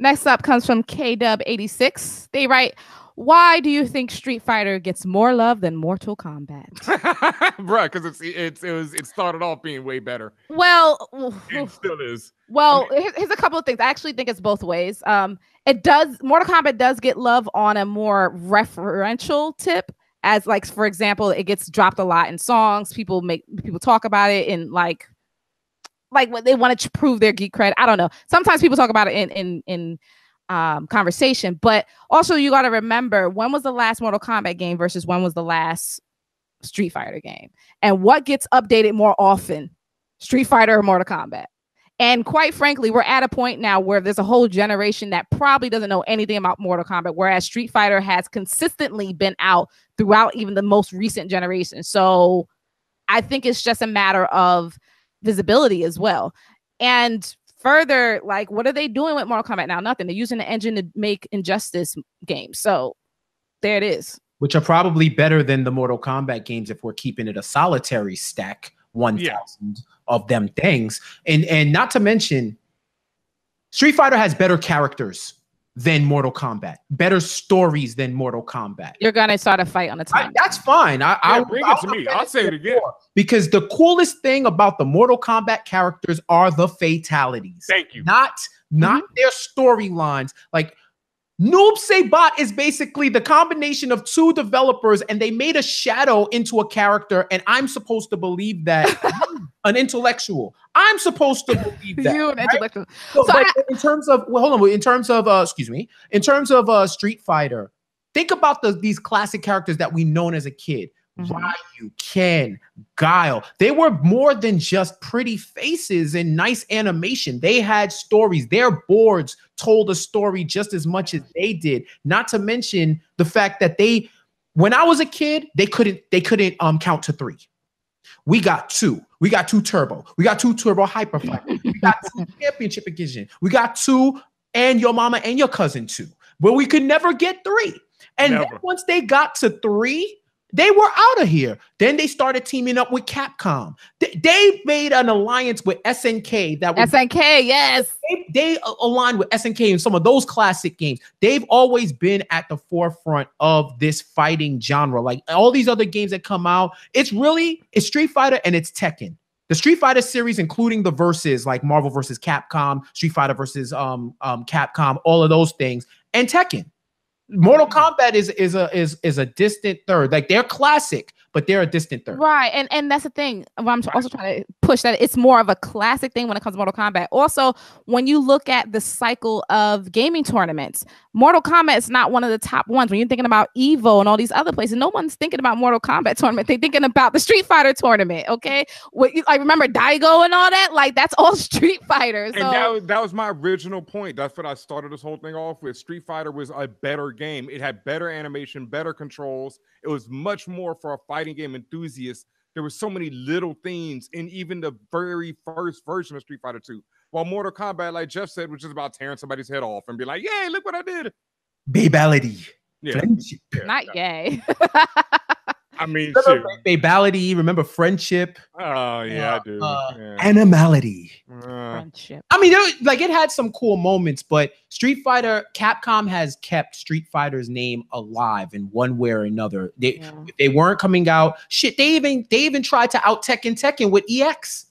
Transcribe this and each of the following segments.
Next up comes from KW86. They write, why do you think Street Fighter gets more love than Mortal Kombat? Bruh, because it started off being way better. Well, it still is. Well, here's a couple of things. I actually think it's both ways. Mortal Kombat does get love on a more referential tip, as like, for example, it gets dropped a lot in songs. People talk about it in like when they want to prove their geek cred. I don't know. Sometimes people talk about it in conversation, but also you got to remember, when was the last Mortal Kombat game versus when was the last Street Fighter game, and what gets updated more often, Street Fighter or Mortal Kombat? And quite frankly, we're at a point now where there's a whole generation that probably doesn't know anything about Mortal Kombat, whereas Street Fighter has consistently been out throughout even the most recent generation. So I think it's just a matter of visibility as well. And further, like, what are they doing with Mortal Kombat now? Nothing. They're using the engine to make Injustice games. So there it is. Which are probably better than the Mortal Kombat games if we're keeping it a solitary stack. 1,000 of them things, and not to mention, Street Fighter has better characters than Mortal Kombat, better stories than Mortal Kombat. You're gonna start a fight on the time. That's fine. I'll bring it to me. I'll say it again. Because the coolest thing about the Mortal Kombat characters are the fatalities. Thank you. Not their storylines. Like, Noob Saibot is basically the combination of two developers, and they made a shadow into a character, and I'm supposed to believe that an intellectual. I'm supposed to believe that. You an intellectual. So, but in terms of, well, hold on. In terms of, in terms of Street Fighter, think about these classic characters that we known as a kid. Ryu, Ken, Guile. They were more than just pretty faces and nice animation. They had stories. Their boards told a story just as much as they did. Not to mention the fact that when I was a kid, they couldn't count to 3. We got 2. We got 2 turbo. We got 2 turbo hyper fighters. We got 2 championship edition. We got 2 and your mama and your cousin 2. But we could never get 3. And then once they got to 3, they were out of here. Then they started teaming up with Capcom. They made an alliance with SNK. SNK, yes. They aligned with SNK in some of those classic games. They've always been at the forefront of this fighting genre. Like all these other games that come out, it's Street Fighter and it's Tekken. The Street Fighter series, including the versus, like Marvel versus Capcom, Street Fighter versus Capcom, all of those things, and Tekken. Mortal Kombat is a distant third. Like they're classic, but they're a distant third. Right. And that's the thing. I'm also trying to push that it's more of a classic thing when it comes to Mortal Kombat. Also, when you look at the cycle of gaming tournaments, Mortal Kombat is not one of the top ones. When you're thinking about Evo and all these other places, no one's thinking about Mortal Kombat tournament. They're thinking about the Street Fighter tournament. Okay. I remember Daigo and all that. Like that's all Street Fighter. So. And that was my original point. That's what I started this whole thing off with. Street Fighter was a better game. It had better animation, better controls. It was much more for a fighting game enthusiast. There were so many little things in even the very first version of Street Fighter 2. While Mortal Kombat, like Jeff said, was just about tearing somebody's head off and be like, yay, look what I did. Babality. Yeah. Not gay. I mean, Babality, remember friendship? Oh, yeah, I do. Animality. Friendship. I mean, it had some cool moments, but Street Fighter, Capcom has kept Street Fighter's name alive in one way or another. They weren't coming out. Shit, they even tried to out Tekken with EX.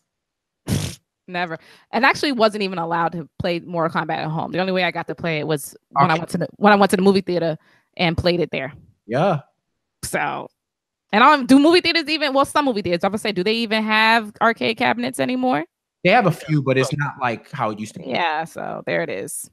Never. And actually wasn't even allowed to play Mortal Kombat at home. The only way I got to play it was when I went to the movie theater and played it there. Yeah. So, and I don't do movie theaters even. Well, some movie theaters. I would say, do they even have arcade cabinets anymore? They have a few, but it's not like how it used to be. Yeah. So there it is.